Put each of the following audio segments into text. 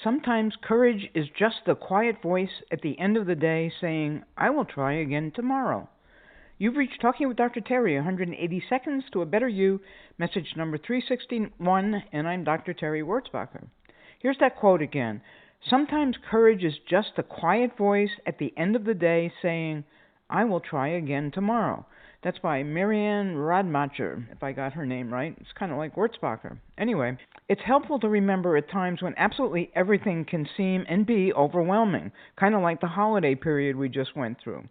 Sometimes courage is just the quiet voice at the end of the day saying, I will try again tomorrow. You've reached Talking with Dr. Terry, 180 Seconds to a Better You, message number 361, and I'm Dr. Terry Wurzbacher. Here's that quote again. Sometimes courage is just the quiet voice at the end of the day saying, I will try again tomorrow. That's by Marianne Radmacher, if I got her name right. It's kind of like Wurzbacher. Anyway, it's helpful to remember at times when absolutely everything can seem and be overwhelming, kind of like the holiday period we just went through.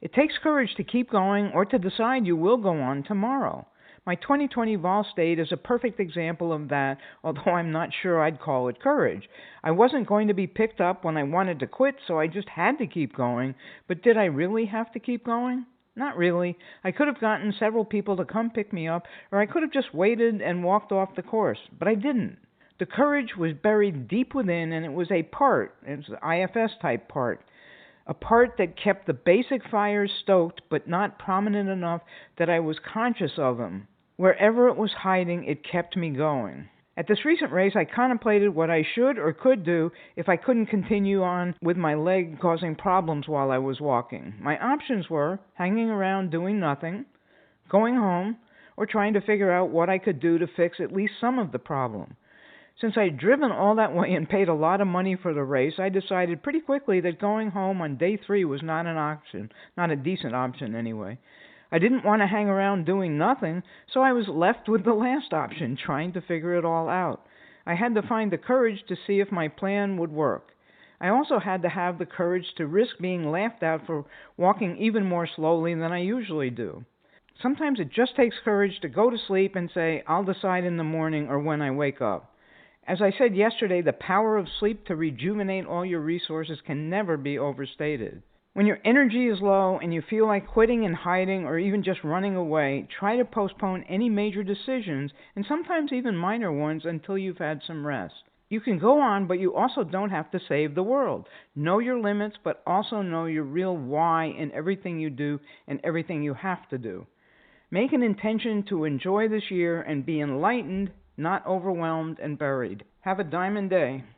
It takes courage to keep going or to decide you will go on tomorrow. My 2020 Vol State is a perfect example of that, although I'm not sure I'd call it courage. I wasn't going to be picked up when I wanted to quit, so I just had to keep going. But did I really have to keep going? Not really. I could have gotten several people to come pick me up, or I could have just waited and walked off the course, but I didn't. The courage was buried deep within, and it was an IFS type part. A part that kept the basic fires stoked, but not prominent enough that I was conscious of them. Wherever it was hiding, it kept me going. At this recent race, I contemplated what I should or could do if I couldn't continue on with my leg causing problems while I was walking. My options were hanging around doing nothing, going home, or trying to figure out what I could do to fix at least some of the problem. Since I'd driven all that way and paid a lot of money for the race, I decided pretty quickly that going home on day 3 was not an option, not a decent option anyway. I didn't want to hang around doing nothing, so I was left with the last option, trying to figure it all out. I had to find the courage to see if my plan would work. I also had to have the courage to risk being laughed at for walking even more slowly than I usually do. Sometimes it just takes courage to go to sleep and say, I'll decide in the morning or when I wake up. As I said yesterday, the power of sleep to rejuvenate all your resources can never be overstated. When your energy is low and you feel like quitting and hiding or even just running away, try to postpone any major decisions, and sometimes even minor ones, until you've had some rest. You can go on, but you also don't have to save the world. Know your limits, but also know your real why in everything you do and everything you have to do. Make an intention to enjoy this year and be enlightened, not overwhelmed and buried. Have a diamond day.